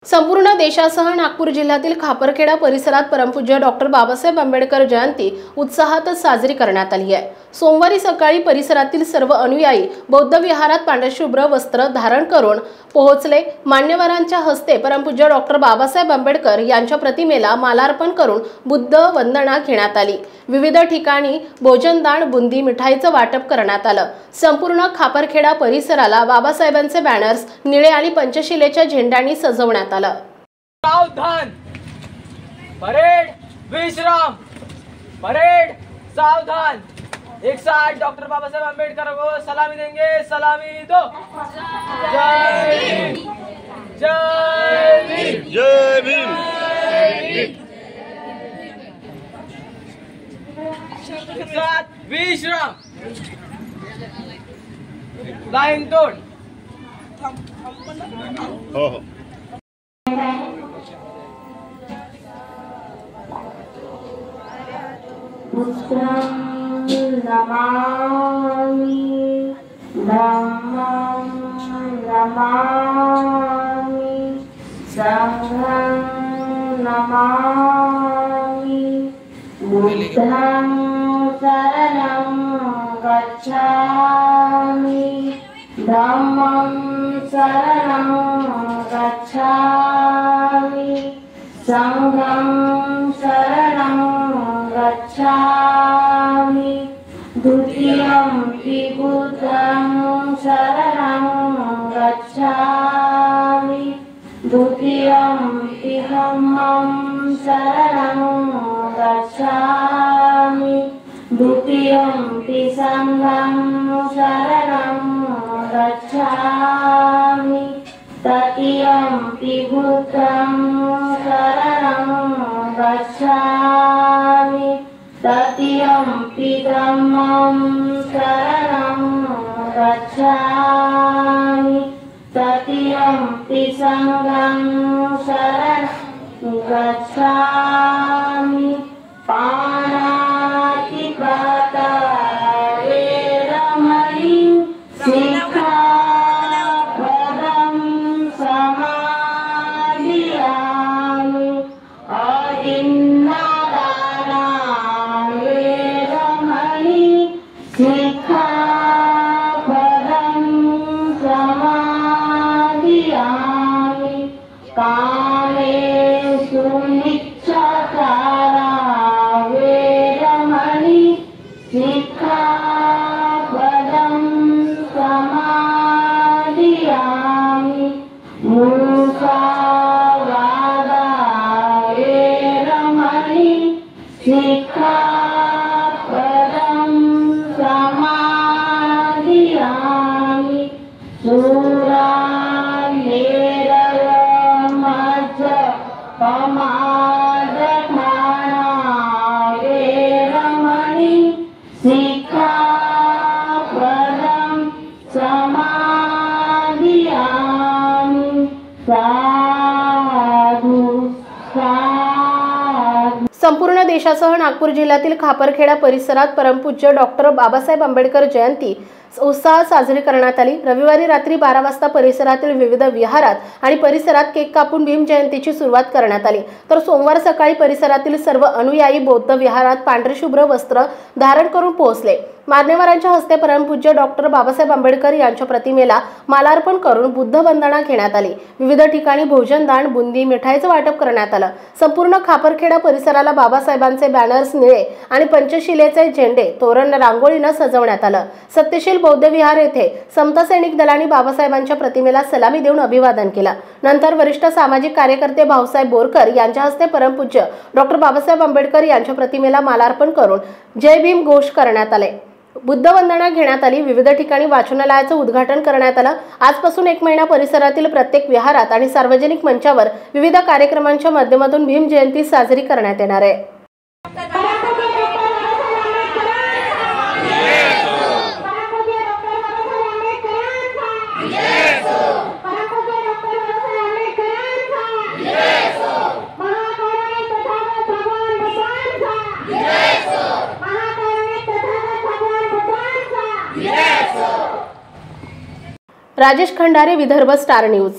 संपूर्ण देशासह नागपूर जिल्ह्यातील खापरखेडा परिसरात परमपूज्य डॉक्टर बाबासाहेब आंबेडकर जयंती उत्साहात साजरी करण्यात आली आहे। सोमवारी सकाळी परिसरातील सर्व अनुयायी बौद्ध विहारात पांढरशुभ्र वस्त्र धारण करून पोहोचले। मान्यवरांच्या हस्ते परमपूज्य डॉक्टर बाबासाहेब आंबेडकर यांच्या प्रतिमेला मालार्पण करून बुद्ध वंदना घेण्यात आली। विविध ठिकाणी भोजनदान, बुंदी, मिठाईचं वाटप करण्यात आलं। संपूर्ण खापरखेडा परिसराला बाबासाहेबांचे बॅनर्स निळे आणि पंचशिलेच्या झेंड्यांनी सजवण्यात आलं। सावधान, परेड, विश्राम, परेड, सावधान। एक साथ डॉक्टर बाबासाहेब आंबेडकर को सलामी देंगे, सलामी दो। जय भीम, जय भीम, जय भीम। एक साथ विश्राम, लाइन तोड़। हो पुत्रं नमामि धम्मं नमामि संघं नमामि बुद्धं शरणं गच्छामि धम्मं शरणं गच्छामि संघं शरणं गच्छामि द्वितीयंपि बुद्धं शरणं गच्छामि द्वितीयंपि धम्मं शरणं गच्छामि द्वितीयंपि संघं शरणं गच्छामि तृतीयंपि बुद्धं शरणं गच्छामि तृतीयंपि धम्मं शरणं गच्छामि तृतीयंपि संघं शरणं गच्छामि पाणातिपाता वेरमणि सिक्खापदं समादियामि अदिन्नादाना वेरमणि सिक्खापदं समादियामि कामेषु मिच्छाचारा वेरमणि सिक्खापदं समादियामि मुसावादा वेरमणि सिक्खापदं समादियामि पमादखाना वेरमणि सिक्खापदं समादियामि साधु साधु। संपूर्ण देशासह नागपूर जिल्ह्यातील खापरखेडा परिसरात परमपूज्य डॉक्टर बाबासाहेब आंबेडकर जयंती उत्साहात साजरी करण्यात आली। रविवारी रात्री 12 वाजता परिसरातील विविध विहारात आणि परिसरात केक कापून भीम जयंतीची सुरुवात करण्यात आली। तर सोमवार सकाळी परिसरातील सर्व अनुयायी बौद्ध विहारात पांढरशुभ्र वस्त्र धारण करून पोहोचले। मान्यवरांच्या हस्ते परमपूज्य डॉक्टर बाबासाहेब आंबेडकर यांच्या प्रतिमेला मालार्पण करून बुद्ध वंदना घेण्यात आली। विविध ठिकाणी भोजनदान, बुंदी, मिठाईचं वाटप करण्यात आलं। संपूर्ण खापरखेडा परिसराला बाबासाहेबांचे बॅनर्स निळे आणि पंचशिलेचे झेंडे, तोरण, रांगोळीनं सजवण्यात आलं। सत्यशील बौद्ध विहार येथे समता सैनिक दलांनी बाबासाहेबांच्या प्रतिमेला सलामी देऊन अभिवादन केलं। नंतर वरिष्ठ सामाजिक कार्यकर्ते भाऊसाहेब बोरकर यांच्या हस्ते परमपूज्य डॉक्टर बाबासाहेब आंबेडकर यांच्या प्रतिमेला मालार्पण करून जय भीम घोष करण्यात आले। बुद्ध वंदना घेण्यात आली। विविध ठिकाणी वाचनालयाचं उद्घाटन करण्यात आलं। आजपासून 1 महिना परिसरातील प्रत्येक विहारात आणि सार्वजनिक मंचावर विविध कार्यक्रमांच्या माध्यमातून भीम जयंती साजरी करण्यात येणार आहे। Rajesh Khandare, Vidarbha star news.